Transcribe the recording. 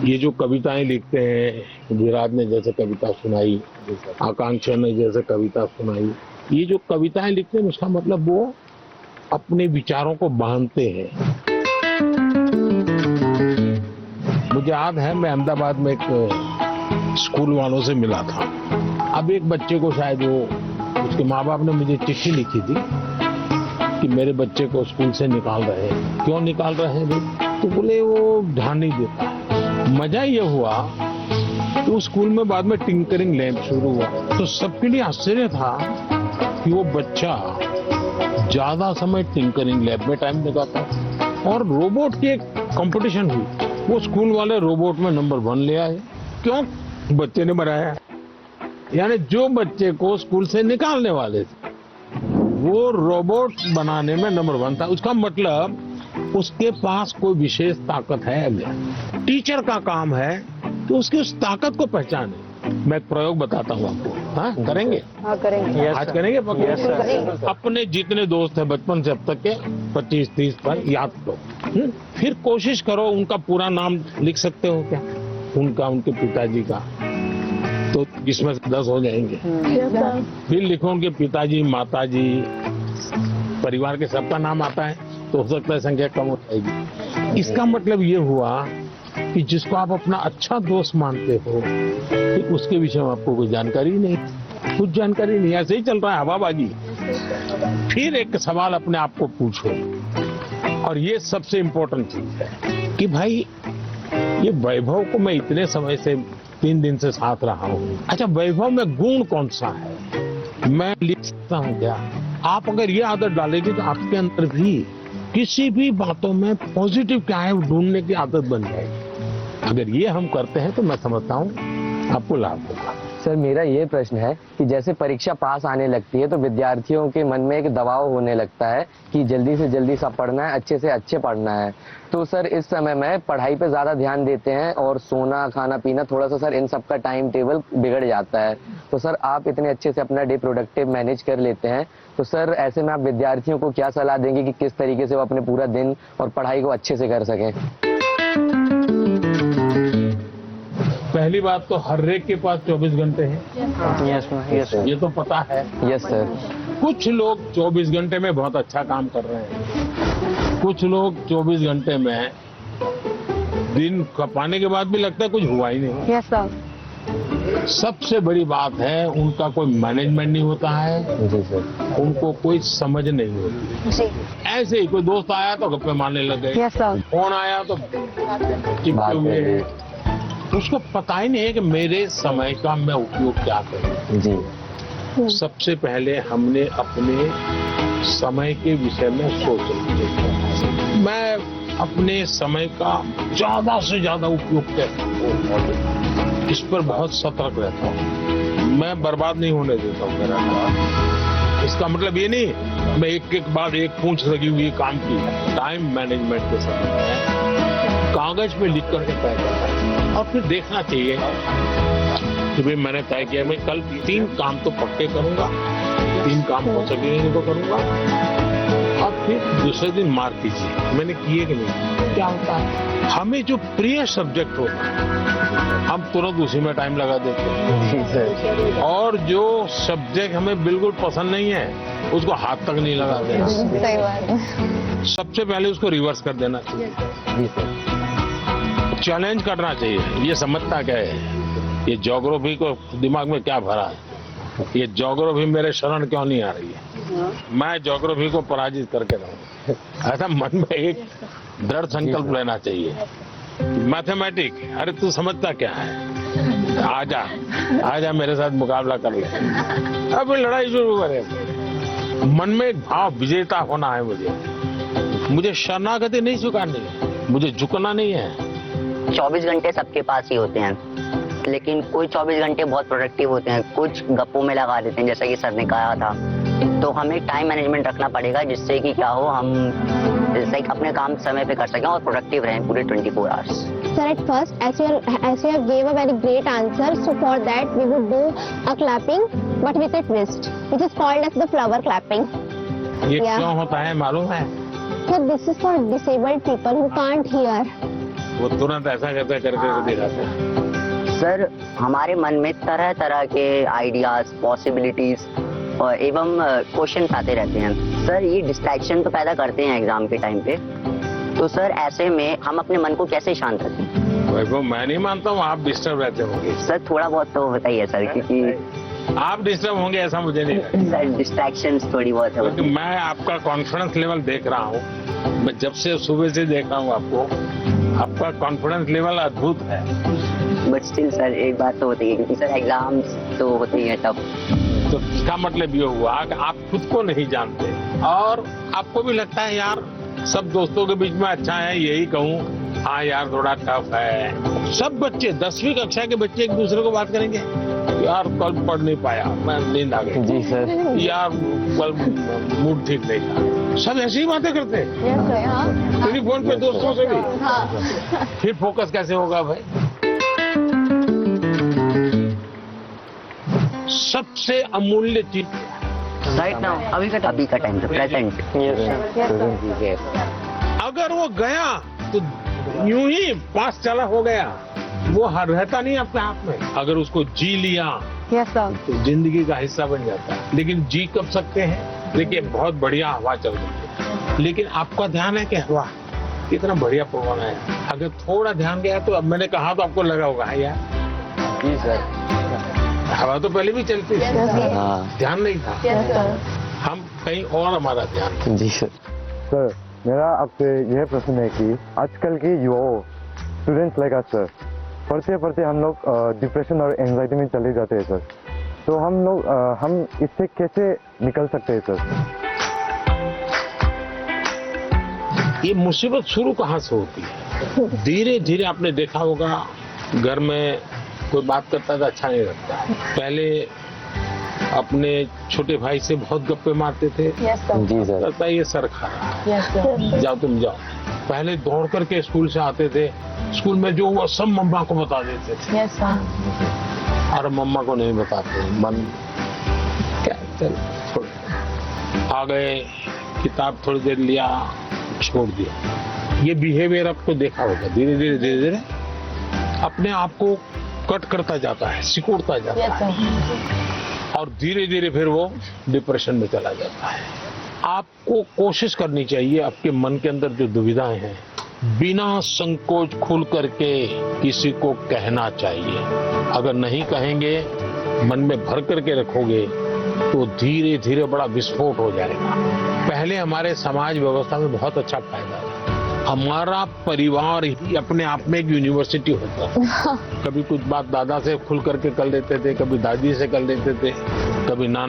ये जो कविताएं लिखते हैं, विराट ने जैसे कविता सुनाई, आकांक्षा ने जैसे कविता सुनाई, ये जो कविताएं लिखते हैं उसका मतलब वो अपने विचारों को बांधते हैं। मुझे याद है मैं अहमदाबाद में एक स्कूल वालों से मिला था। अब एक बच्चे को शायद वो उसके माँ बाप ने मुझे चिट्ठी लिखी थी कि मेरे बच्चे को स्कूल से निकाल रहे हैं। क्यों निकाल रहे हैं भाई? तो बोले वो ध्यान नहीं देता। मजा ये हुआ कि उस स्कूल में बाद में टिंकरिंग लैब शुरू हुआ, तो सबके लिए आश्चर्य था कि वो बच्चा ज्यादा समय टिंकरिंग लैब में टाइम लगाता और रोबोट की एक कंपटीशन हुई, वो स्कूल वाले रोबोट में नंबर 1 ले आए। क्यों? बच्चे ने बनाया। यानी जो बच्चे को स्कूल से निकालने वाले थे वो रोबोट बनाने में नंबर 1 था। उसका मतलब उसके पास कोई विशेष ताकत है। टीचर का काम है तो उसकी उस ताकत को पहचाने। मैं एक प्रयोग बताता हूँ आपको। हाँ, करेंगे? हाँ, करेंगे। आज करेंगे? अपने जितने दोस्त हैं बचपन से अब तक के 25-30 पर याद करो। फिर कोशिश करो उनका पूरा नाम लिख सकते हो क्या? उनके पिताजी का, तो इसमें 10 हो जाएंगे। फिर लिखो उनके पिताजी, माताजी, परिवार के सबका नाम आता है तो हो सकता है संख्या कम हो जाएगी। इसका मतलब ये हुआ कि जिसको आप अपना अच्छा दोस्त मानते हो कि उसके विषय में आपको कोई जानकारी नहीं, कुछ जानकारी नहीं, ऐसे ही चल रहा है हवाबाजी। फिर एक सवाल अपने आप को पूछो, और ये सबसे इम्पोर्टेंट चीज है कि भाई ये वैभव को मैं इतने समय से 3 दिन से साथ रहा हूँ, अच्छा वैभव में गुण कौन सा है, मैं लिख सकता हूँ क्या? आप अगर ये आदत डालेंगे तो आपके अंदर भी किसी भी बातों में पॉजिटिव क्या है ढूंढने की आदत बन जाएगी। अगर ये हम करते हैं तो मैं समझता हूँ आपको लाभ होगा। सर मेरा ये प्रश्न है कि जैसे परीक्षा पास आने लगती है तो विद्यार्थियों के मन में एक दबाव होने लगता है कि जल्दी से जल्दी सब पढ़ना है, अच्छे से अच्छे पढ़ना है। तो सर इस समय में पढ़ाई पे ज्यादा ध्यान देते हैं और सोना खाना पीना थोड़ा सा सर इन सब का टाइम टेबल बिगड़ जाता है। तो सर आप इतने अच्छे से अपना डे प्रोडक्टिव मैनेज कर लेते हैं, तो सर ऐसे में आप विद्यार्थियों को क्या सलाह देंगे कि किस तरीके से वो अपने पूरा दिन और पढ़ाई को अच्छे से कर सकें? पहली बात तो हर एक के पास 24 घंटे हैं। यस ये तो पता है। Yes sir. कुछ लोग 24 घंटे में बहुत अच्छा काम कर रहे हैं, कुछ लोग 24 घंटे में दिन खपाने के बाद भी लगता है कुछ हुआ ही नहीं। Yes sir. सबसे बड़ी बात है उनका कोई मैनेजमेंट नहीं होता है। जी सर। उनको कोई समझ नहीं होती। जी। ऐसे ही कोई दोस्त आया तो गप्पे मारने लग गए। Yes sir. फोन आया तो चिपके हुए। उसको पता ही नहीं है कि मेरे समय का मैं उपयोग क्या करूं। जी। सबसे पहले हमने अपने समय के विषय में सोचना चाहिए। मैं अपने समय का ज्यादा से ज्यादा उपयोग कैसे करूं, इस पर बहुत सतर्क रहता हूं। मैं बर्बाद नहीं होने देता हूं मेरा काम। इसका मतलब ये नहीं मैं एक बाद एक पूंछ लगी हुई काम की। टाइम मैनेजमेंट के समय कागज पे लिख करके तय करता है और फिर देखना चाहिए कि भाई मैंने तय किया मैं कल 3 काम तो पक्के करूंगा, 3 काम हो सकेंगे तो करूंगा, और फिर दूसरे दिन मार्क कीजिए मैंने किए कि नहीं। क्या होता है हमें जो प्रिय सब्जेक्ट होता है हम तुरंत उसी में टाइम लगा देते हैं। जी सर। और जो सब्जेक्ट हमें बिल्कुल पसंद नहीं है उसको हाथ तक नहीं लगा देना। सही बात है। सबसे पहले उसको रिवर्स कर देना चाहिए। जी सर। चैलेंज करना चाहिए। ये समझता क्या है ये ज्योग्राफी को दिमाग में क्या भरा है, ये ज्योग्राफी मेरे शरण क्यों नहीं आ रही है, मैं ज्योग्राफी को पराजित करके रहूं। ऐसा मन में एक दृढ़ संकल्प लेना चाहिए। मैथमेटिक अरे तू समझता क्या है, आजा मेरे साथ मुकाबला कर ले। अब लड़ाई शुरू करें। मन में एक भाव विजेता होना है। मुझे शरणागति नहीं स्वीकारनी है, मुझे झुकना नहीं है। 24 घंटे सबके पास ही होते हैं, लेकिन कोई 24 घंटे बहुत प्रोडक्टिव होते हैं, कुछ गप्पों में लगा देते हैं जैसा कि सर ने कहा था। तो हमें टाइम मैनेजमेंट रखना पड़ेगा जिससे कि क्या हो हम जैसे अपने काम समय पे कर सकें और प्रोडक्टिव रहें पूरे 24 hours. Sir, at first, as you have gave a very great answer, so for that we would do a clapping, but with a twist, which is called as the flower clapping. ये क्यों होता है मालूम है? So this is for disabled people who can't hear. वो तुरंत ऐसा करके दिखाते हैं। सर हमारे मन में तरह तरह के आइडियाज, पॉसिबिलिटीज और एवं क्वेश्चन आते रहते हैं। सर ये डिस्ट्रैक्शन तो पैदा करते हैं एग्जाम के टाइम पे, तो सर ऐसे में हम अपने मन को कैसे शांत रखें? वैभव, मैं नहीं मानता हूँ आप डिस्टर्ब रहते होंगे। सर थोड़ा बहुत तो होता ही है सर, क्योंकि आप डिस्टर्ब होंगे ऐसा मुझे नहीं लगता, सर डिस्ट्रैक्शन थोड़ी बहुत क्योंकि है। मैं आपका कॉन्फिडेंस लेवल देख रहा हूँ। मैं जब से सुबह से देख रहा हूँ आपको, आपका कॉन्फिडेंस लेवल अद्भुत है। बट स्टिल सर एक बात तो होती है, क्योंकि सर एग्जाम्स तो होते ही है तब। तो इसका मतलब ये हुआ कि आप खुद को नहीं जानते और आपको भी लगता है यार सब दोस्तों के बीच में अच्छा है, यही कहूँ हाँ यार थोड़ा टफ है। सब बच्चे 10वीं कक्षा के बच्चे एक दूसरे को बात करेंगे, यार कल पढ़ नहीं पाया, मैं नींद आ गई, जी सर। यार कल मूड ठीक नहीं था। सब ऐसी ही बातें करते हैं Yes, sir. हाँ. टेलीफोन पे दोस्तों से भी। हाँ. फिर फोकस कैसे होगा भाई? सबसे अमूल्य चीज राइट नाउ, अभी का टाइम, प्रेजेंट। अगर वो गया तो यूं ही पास चला हो गया, वो रहता नहीं अपने आप में। अगर उसको जी लिया Yes, sir. तो जिंदगी का हिस्सा बन जाता है। लेकिन जी कब सकते हैं? देखिए बहुत बढ़िया हवा चल रही है, लेकिन आपका ध्यान है कि हवा कितना बढ़िया प्रोग्राम है। अगर थोड़ा ध्यान गया तो, अब मैंने कहा तो आपको लगा होगा यार जी सर। हवा तो पहले भी चलती थी, हाँ ध्यान नहीं था। Yes, sir. हम कहीं और हमारा ध्यान। जी सर। सर मेरा आपसे यह प्रश्न है कि आजकल के युवाओं, स्टूडेंट्स लाइक अस सर, पढ़ते पढ़ते हम लोग डिप्रेशन और एंजाइटी में चले जाते हैं सर। तो हम इससे कैसे निकल सकते हैं सर? ये मुसीबत शुरू कहाँ से होती है? धीरे धीरे आपने देखा होगा, घर में कोई बात करता था अच्छा नहीं लगता। पहले अपने छोटे भाई से बहुत गप्पे मारते थे, Yes, sir. जी सर। लगता है ये सर खा रहा है, Yes, sir. जाओ तुम जाओ। पहले दौड़ करके स्कूल से आते थे, स्कूल में जो हुआ सब मम्मा को बता देते थे, Yes, sir. और मम्मा को नहीं बताते। मन क्या, चल छोड़, आ गए, किताब थोड़ी देर लिया, छोड़ दिया। ये बिहेवियर आपको देखा होगा, धीरे धीरे अपने आप को कट करता जाता है, सिकुड़ता जाता Yes, है, sir. और धीरे धीरे फिर वो डिप्रेशन में चला जाता है। आपको कोशिश करनी चाहिए, आपके मन के अंदर जो दुविधाएं हैं, बिना संकोच खुल करके किसी को कहना चाहिए। अगर नहीं कहेंगे, मन में भर करके रखोगे, तो धीरे धीरे बड़ा विस्फोट हो जाएगा। पहले हमारे समाज व्यवस्था में बहुत अच्छा फायदा है, हमारा परिवार ही अपने आप में एक यूनिवर्सिटी होता है। कभी कुछ बात दादा से खुल करके कर लेते थे, कभी दादी से कर लेते थे, कभी नाना